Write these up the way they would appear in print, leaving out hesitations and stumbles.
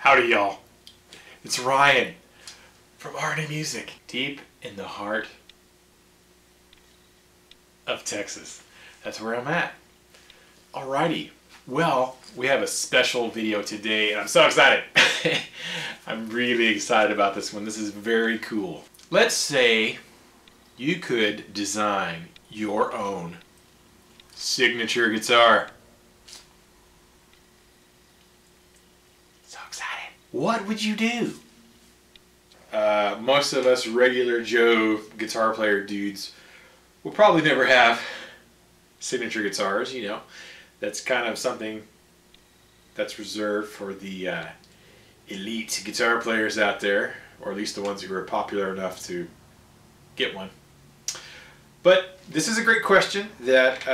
Howdy y'all, it's Ryan from Ioannou Music, deep in the heart of Texas. That's where I'm at. Alrighty, well, we have a special video today and I'm so excited. I'm really excited about this one. This is very cool. Let's say you could design your own signature guitar. What would you do? Most of us regular Joe guitar player dudes will probably never have signature guitars, you know. That's kind of something that's reserved for the elite guitar players out there, or at least the ones who are popular enough to get one. But this is a great question that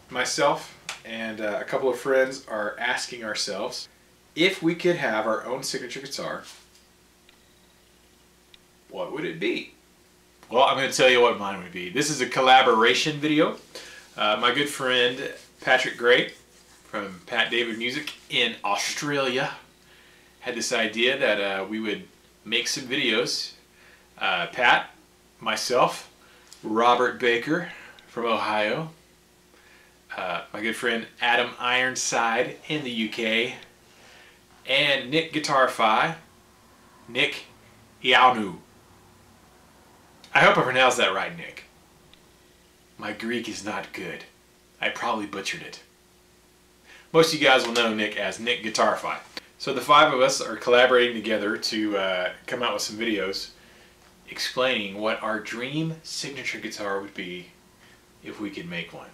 myself and a couple of friends are asking ourselves. If we could have our own signature guitar, what would it be? Well, I'm going to tell you what mine would be. This is a collaboration video. My good friend Patrick Gray from Pat David Music in Australia had this idea that we would make some videos. Pat, myself, Robert Baker from Ohio, my good friend Adam Ironside in the UK, and Nickguitarify, Nick Ioannou. I hope I pronounced that right, Nick. My Greek is not good. I probably butchered it. Most of you guys will know Nick as Nickguitarify. So the five of us are collaborating together to come out with some videos explaining what our dream signature guitar would be if we could make one.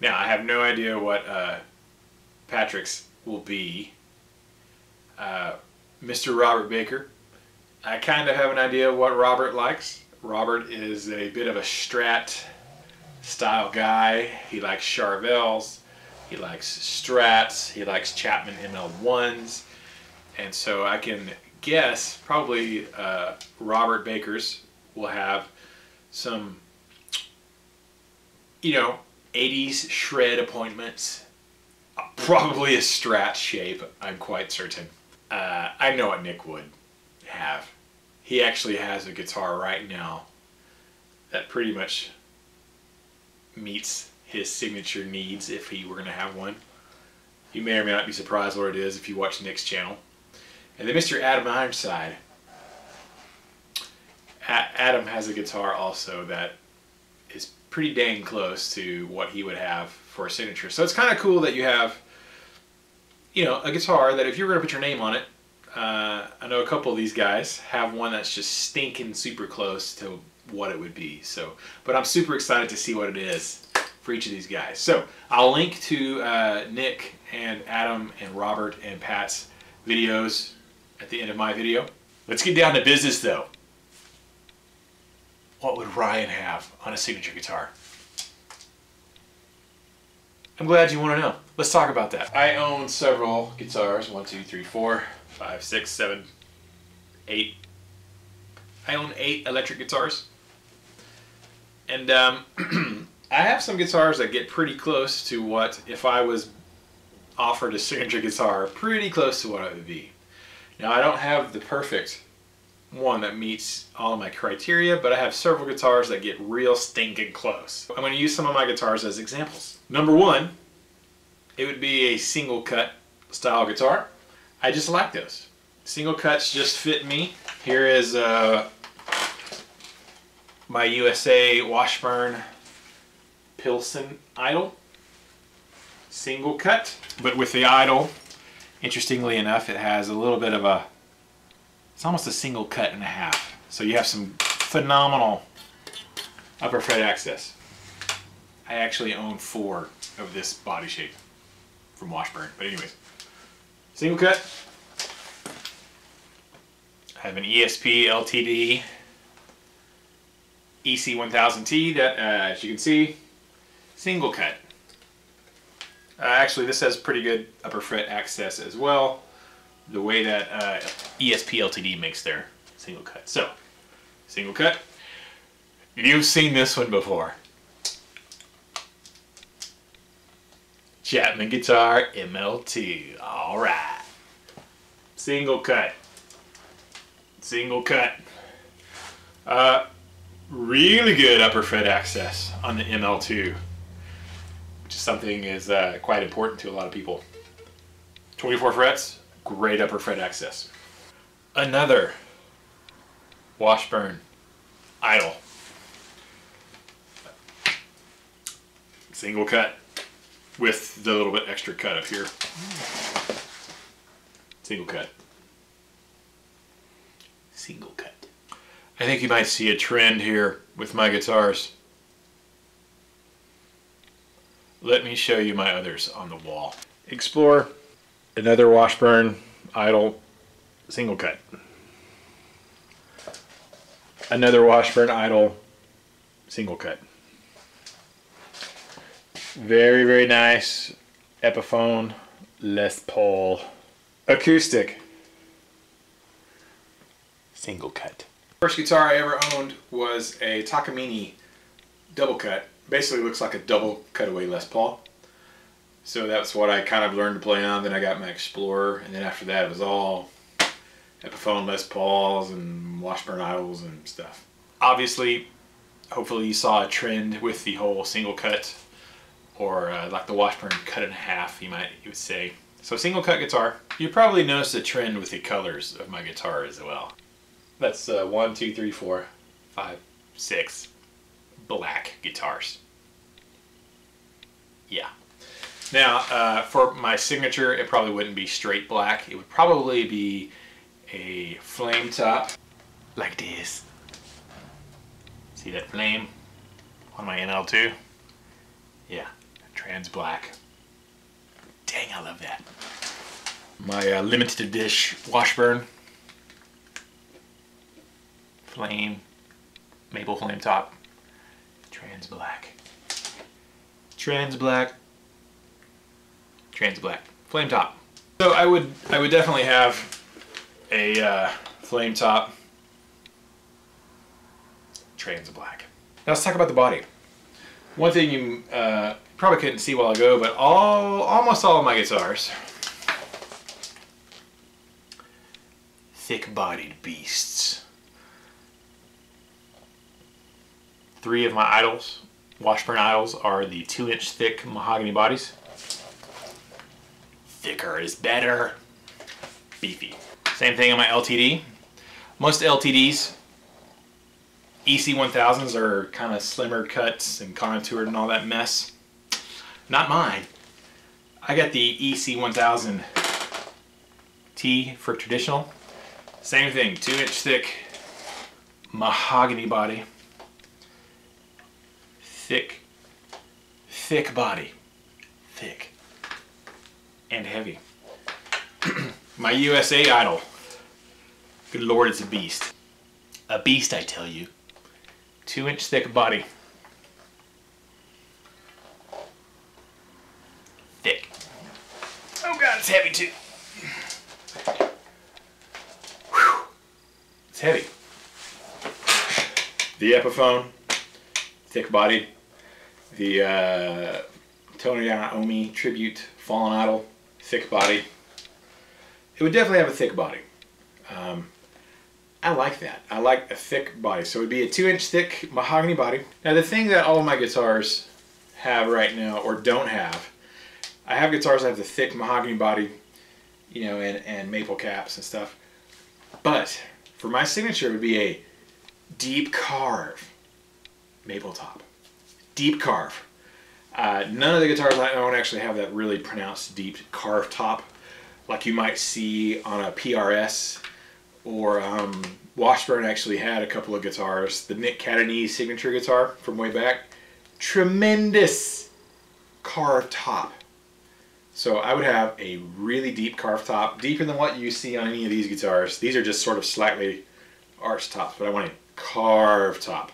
Now, I have no idea what Patrick's will be. Mr. Robert Baker, I kind of have an idea of what Robert likes. Robert is a bit of a Strat style guy. He likes Charvels, he likes Strats, he likes Chapman ML1s, and so I can guess probably Robert Baker's will have some, you know, 80s shred appointments. Probably a Strat shape, I'm quite certain. I know what Nick would have. He actually has a guitar right now that pretty much meets his signature needs if he were going to have one. You may or may not be surprised what it is if you watch Nick's channel. And then Mr. Adam Ironside. Adam has a guitar also that is pretty dang close to what he would have for a signature. So it's kind of cool that you have, you know, a guitar that if you're going to put your name on it, I know a couple of these guys have one that's just stinking super close to what it would be. So, but I'm super excited to see what it is for each of these guys. So I'll link to Nick and Adam and Robert and Pat's videos at the end of my video. Let's get down to business though. What would Ryan have on a signature guitar? I'm glad you want to know. Let's talk about that. I own several guitars. 1, 2, 3, 4, 5, 6, 7, 8. I own 8 electric guitars. And I have some guitars that get pretty close to what, if I was offered a signature guitar, pretty close to what it would be. Now, I don't have the perfect one that meets all of my criteria, but I have several guitars that get real stinking close. I'm going to use some of my guitars as examples. Number one, it would be a single cut style guitar. I just like those. Single cuts just fit me. Here is my USA Washburn Pilsen Idol. Single cut, but with the Idol, interestingly enough, it has a little bit of a, it's almost a single cut and a half. So you have some phenomenal upper fret access. I actually own 4 of this body shape from Washburn. But anyways, single cut. I have an ESP LTD EC1000T that, as you can see, single cut. Actually, this has pretty good upper fret access as well, the way that ESP LTD makes their single cut. So, single cut. You've seen this one before. Chapman guitar ML2. Alright. Single cut. Single cut. Really good upper fret access on the ML2, which is something is quite important to a lot of people. 24 frets, great upper fret access. Another Washburn idle. Single cut with the little bit extra cut up here. Single cut. Single cut. I think you might see a trend here with my guitars. Let me show you my others on the wall. Explore, another Washburn idle single cut. Another Washburn idle single cut. Very, very nice Epiphone Les Paul acoustic single cut. First guitar I ever owned was a Takamine double cut. Basically looks like a double cutaway Les Paul. So that's what I kind of learned to play on. Then I got my Explorer, and then after that it was all Epiphone Les Pauls and Washburn idles and stuff. Obviously, hopefully you saw a trend with the whole single cut, or like the Washburn cut in half, you would say. So single cut guitar. You probably noticed a trend with the colors of my guitar as well. That's 1, 2, 3, 4, 5, 6 black guitars. Yeah. Now, for my signature, it probably wouldn't be straight black. It would probably be a flame top, like this. See that flame on my NL2? Yeah, trans black. Dang, I love that. My limited edition Washburn flame, maple flame top, trans black. Trans black. Trans black. Flame top. So I would definitely have a flame top, trans black. Now let's talk about the body. One thing you probably couldn't see a while ago, but almost all of my guitars, thick-bodied beasts. 3 of my idols, Washburn idols, are the 2-inch thick mahogany bodies. Thicker is better. Beefy. Same thing on my LTD. Most LTDs, EC1000s, are kind of slimmer cuts and contoured and all that mess. Not mine. I got the EC1000T for traditional. Same thing, 2-inch thick mahogany body. Thick body. Thick. And heavy. My USA idol. Good Lord, it's a beast. A beast, I tell you. 2-inch thick body. Thick. Oh God, it's heavy too. Whew. It's heavy. The Epiphone, thick body. The Tony Ioannou tribute fallen idol, thick body. It would definitely have a thick body. I like that. I like a thick body. So it would be a 2-inch thick mahogany body. Now the thing that all of my guitars have right now, or don't have, I have guitars that have the thick mahogany body, you know, and maple caps and stuff. But for my signature, it would be a deep carve maple top. Deep carve. None of the guitars I own actually have that really pronounced deep carve top, like you might see on a PRS, or Washburn actually had a couple of guitars. The Nickguitarify signature guitar from way back, tremendous carved top. So I would have a really deep carved top, deeper than what you see on any of these guitars. These are just sort of slightly arched tops, but I want a carved top.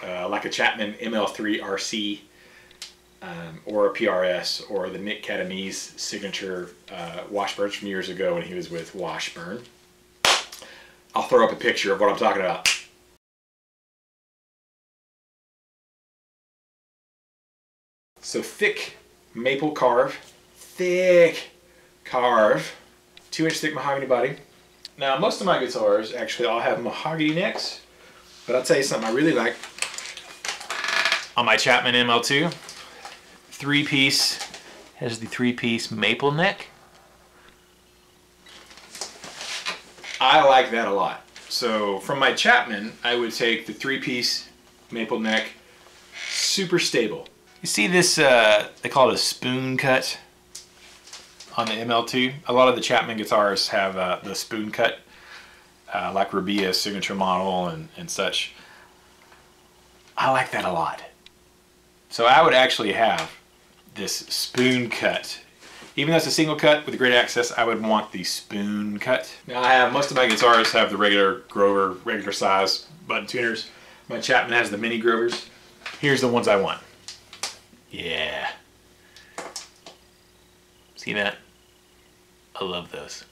Like a Chapman ML3 RC, or a PRS, or the Nickguitarify's signature Washburns from years ago when he was with Washburn. I'll throw up a picture of what I'm talking about. So thick maple carve, thick carve, 2-inch thick mahogany body. Now most of my guitars actually all have mahogany necks, but I'll tell you something I really like. On my Chapman ML2, 3-piece, has the 3-piece maple neck. I like that a lot. So from my Chapman, I would take the 3-piece maple neck, super stable. You see this, they call it a spoon cut on the ML2. A lot of the Chapman guitars have the spoon cut, like Rabia's signature model and such. I like that a lot. So I would actually have this spoon cut. Even though it's a single cut with a great access, I would want the spoon cut. Now I have, most of my guitars have the regular Grover, regular size button tuners. My Chapman has the mini Grovers. Here's the ones I want. Yeah. See that? I love those.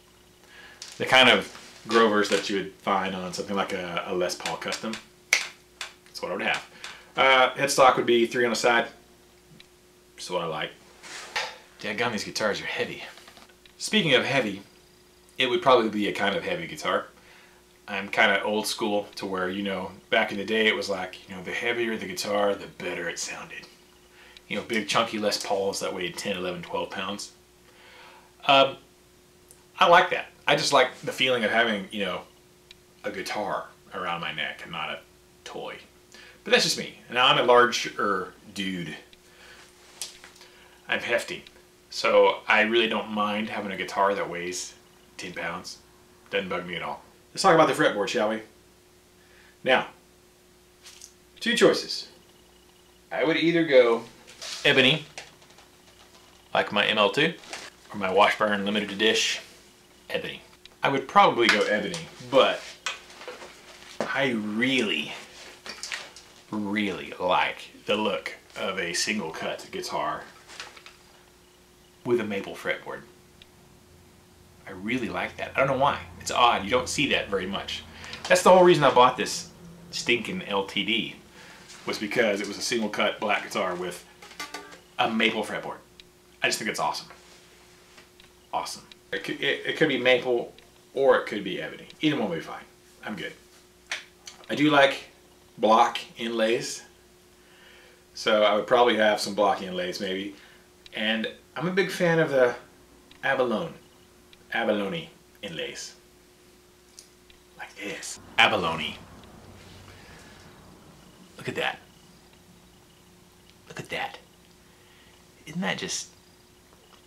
The kind of Grovers that you would find on something like a Les Paul Custom. That's what I would have. Headstock would be 3 on the side. That's what I like. Daggone, these guitars are heavy. Speaking of heavy, it would probably be a kind of heavy guitar. I'm kind of old school to where, you know, back in the day it was like, you know, the heavier the guitar, the better it sounded. You know, big chunky Les Pauls that weighed 10, 11, 12 pounds. I like that. I just like the feeling of having, you know, a guitar around my neck and not a toy. But that's just me. Now I'm a larger dude. I'm hefty. So I really don't mind having a guitar that weighs 10 pounds. Doesn't bug me at all. Let's talk about the fretboard, shall we? Now, 2 choices. I would either go ebony, like my ML2, or my Washburn limited to dish, ebony. I would probably go ebony, but I really like the look of a single cut guitar with a maple fretboard. I really like that. I don't know why. It's odd. You don't see that very much. That's the whole reason I bought this stinking LTD, was because it was a single cut black guitar with a maple fretboard. I just think it's awesome. Awesome. It could be maple or it could be ebony. Either one will be fine. I'm good. I do like block inlays, so I would probably have some block inlays maybe. And I'm a big fan of the abalone inlays. Like this. Abalone. Look at that. Look at that. Isn't that just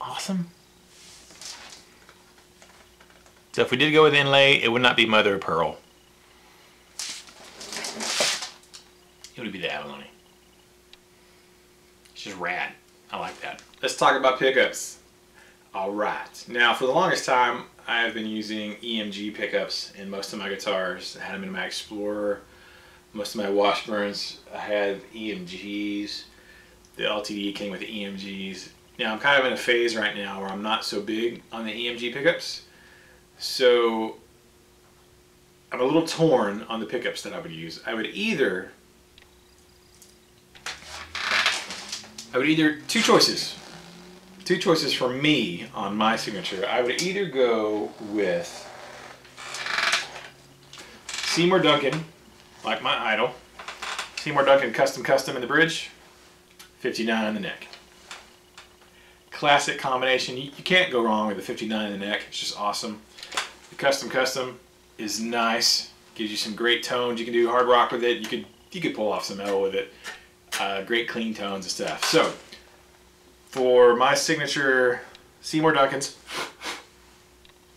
awesome? So if we did go with inlay, it would not be mother of pearl. It would be the abalone. It's just rad. I like that. Let's talk about pickups. Alright. Now for the longest time I've been using EMG pickups in most of my guitars. I had them in my Explorer. Most of my Washburns I had EMGs. The LTD came with the EMGs. Now I'm kind of in a phase right now where I'm not so big on the EMG pickups. So I'm a little torn on the pickups that I would use. I would either two choices for me on my signature. I would either go with Seymour Duncan, like my idol. Seymour Duncan custom in the bridge, 59 in the neck. Classic combination. You can't go wrong with the 59 in the neck. It's just awesome. The custom is nice. Gives you some great tones. You can do hard rock with it. You could pull off some metal with it. Great clean tones and stuff. So for my signature Seymour Duncan,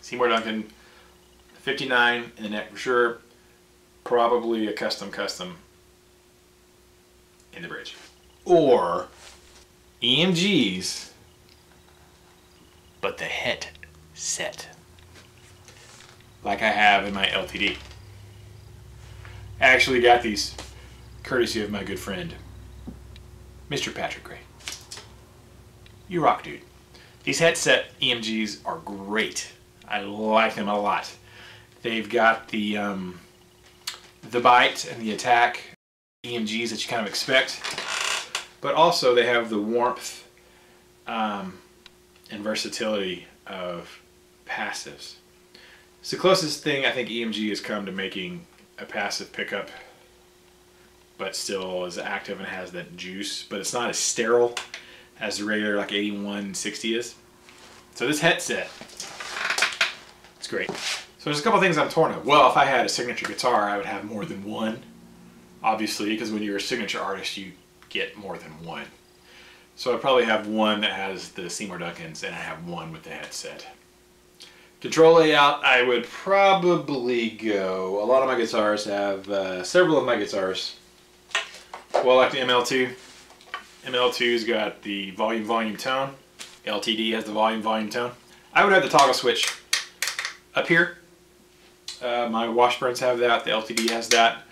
59 in the neck for sure. Probably a custom in the bridge. Or EMGs, but the head set, like I have in my LTD. I actually got these courtesy of my good friend, Mr. Patrick Gray. You rock, dude. These headset EMGs are great. I like them a lot. They've got the bite and the attack EMGs that you kind of expect, but also they have the warmth and versatility of passives. It's the closest thing I think EMG has come to making a passive pickup, but still is active and has that juice, but it's not as sterile as the regular like 8160 is. So this headset, it's great. So there's a couple things I'm torn of. Well, if I had a signature guitar, I would have more than one, obviously, because when you're a signature artist, you get more than one. So I probably have one that has the Seymour Duncans, and I have one with the headset. Control layout, I would probably go, a lot of my guitars have, several of my guitars, well, like the ML2. ML2's got the volume tone. LTD has the volume tone. I would have the toggle switch up here. My Washburns have that, the LTD has that.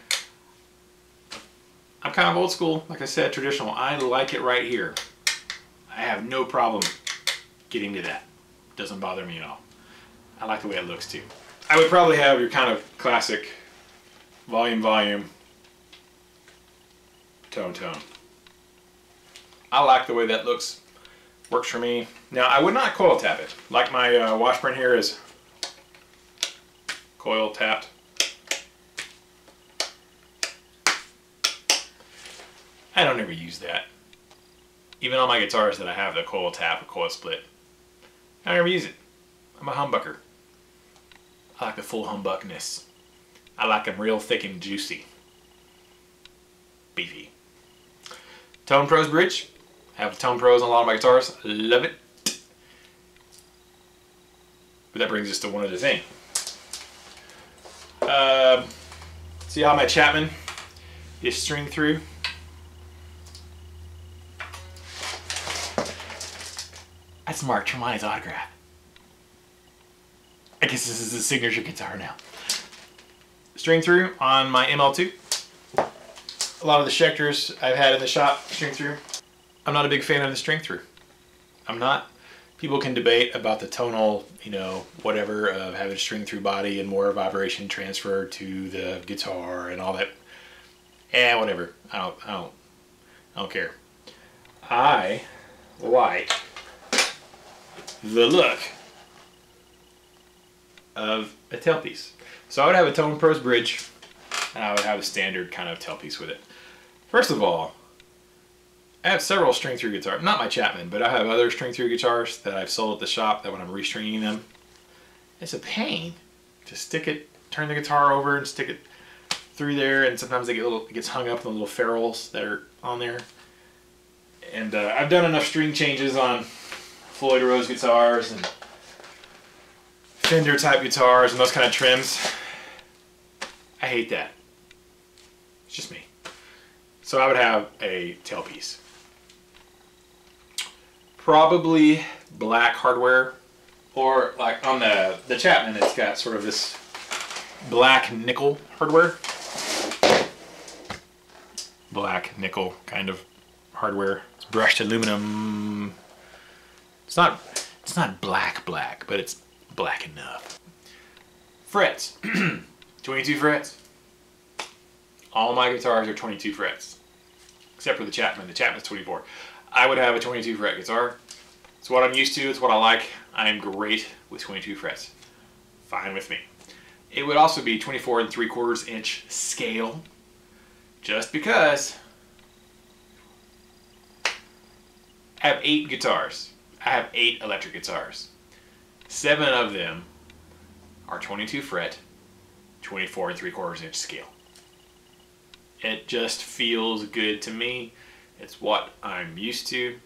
I'm kind of old school, like I said, traditional. I like it right here. I have no problem getting to that. Doesn't bother me at all. I like the way it looks too. I would probably have your kind of classic volume, tone. I like the way that looks. Works for me. Now, I would not coil tap it. Like my Washburn here is coil tapped. I don't ever use that. Even on my guitars that I have the coil tap or coil split, I don't ever use it. I'm a humbucker. I like the full humbuckness. I like them real thick and juicy. Beefy. Tone Pros bridge. I have Tone Pros on a lot of my guitars. Love it. But that brings us to one other thing. See how my Chapman is string through? That's Mark Tremonti's autograph. I guess this is a signature guitar now. String through on my ML2. A lot of the Schecters I've had in the shop string through. I'm not a big fan of the string through. I'm not. People can debate about the tonal, you know, whatever of having a string through body and more vibration transfer to the guitar and all that. Whatever. I don't care. I like the look of a tailpiece. So I would have a Tone Pros bridge, and I would have a standard kind of tailpiece with it. First of all, I have several string through guitars, not my Chapman, but I have other string through guitars that I've sold at the shop that when I'm restringing them, it's a pain to stick it, turn the guitar over and stick it through there, and sometimes they get it gets hung up in the little ferrules that are on there. And I've done enough string changes on Floyd Rose guitars and Fender type guitars and those kind of trims. I hate that. It's just me. So I would have a tailpiece. Probably black hardware, or like on the Chapman, it's got sort of this black nickel hardware. Black nickel kind of hardware. It's brushed aluminum. It's not black, but it's black enough. Frets. 22 frets. All my guitars are 22 frets. Except for the Chapman. The Chapman's 24. I would have a 22 fret guitar. It's what I'm used to. It's what I like. I'm great with 22 frets. Fine with me. It would also be 24 3/4 inch scale. Just because I have 8 guitars. I have 8 electric guitars. 7 of them are 22 fret, 24 3/4 inch scale. It just feels good to me. It's what I'm used to.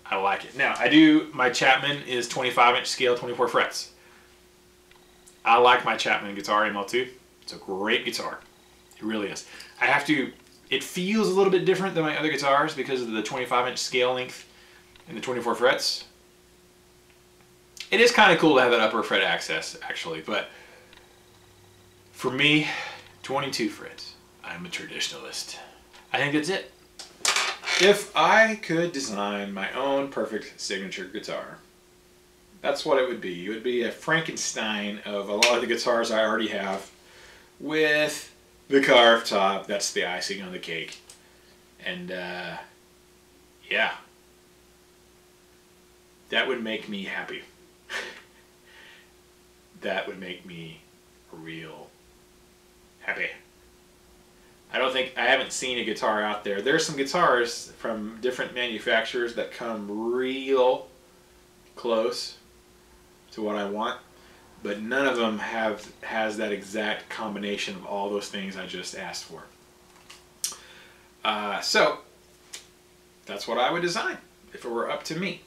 I like it. Now, my Chapman is 25 inch scale, 24 frets. I like my Chapman guitar, ML2. It's a great guitar. It really is. It feels a little bit different than my other guitars because of the 25 inch scale length and the 24 frets. It is kind of cool to have that upper fret access, actually, but for me, 22 frets. I'm a traditionalist. I think that's it. If I could design my own perfect signature guitar, that's what it would be. It would be a Frankenstein of a lot of the guitars I already have with the carved top. That's the icing on the cake. And yeah, that would make me happy. that would make me real happy. I haven't seen a guitar out there. There's some guitars from different manufacturers that come real close to what I want, but none of them has that exact combination of all those things I just asked for. So that's what I would design if it were up to me.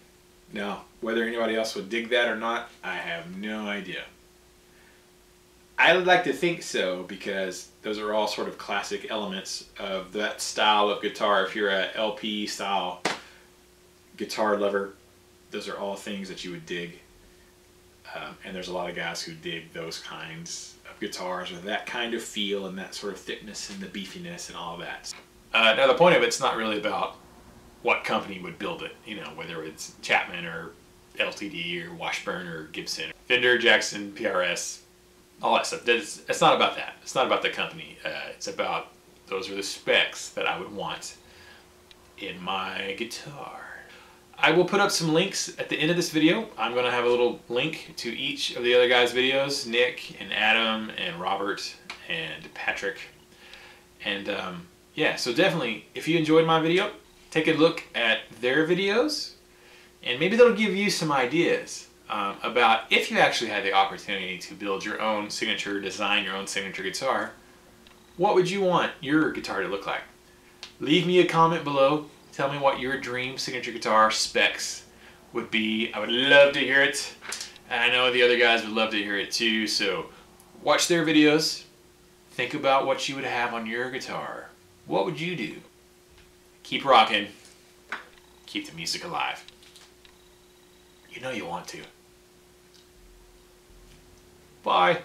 Now, whether anybody else would dig that or not, I have no idea. I would like to think so, because those are all sort of classic elements of that style of guitar. If you're a LP style guitar lover, those are all things that you would dig. And there's a lot of guys who dig those kinds of guitars with that kind of feel and that sort of thickness and the beefiness and all that. Now the point of it's not really about what company would build it, you know, whether it's Chapman or LTD or Washburn or Gibson, Fender, Jackson, PRS, all that stuff. It's not about that. It's not about the company. It's about, those are the specs that I would want in my guitar. I will put up some links at the end of this video. I'm going to have a little link to each of the other guys' videos, Nick and Adam and Robert and Patrick. And yeah, so definitely, if you enjoyed my video, take a look at their videos, and maybe that'll give you some ideas about if you actually had the opportunity to build your own signature, design your own signature guitar, what would you want your guitar to look like? Leave me a comment below. Tell me what your dream signature guitar specs would be. I would love to hear it. And I know the other guys would love to hear it too. So watch their videos. Think about what you would have on your guitar. What would you do? Keep rocking. Keep the music alive. You know you want to. Bye.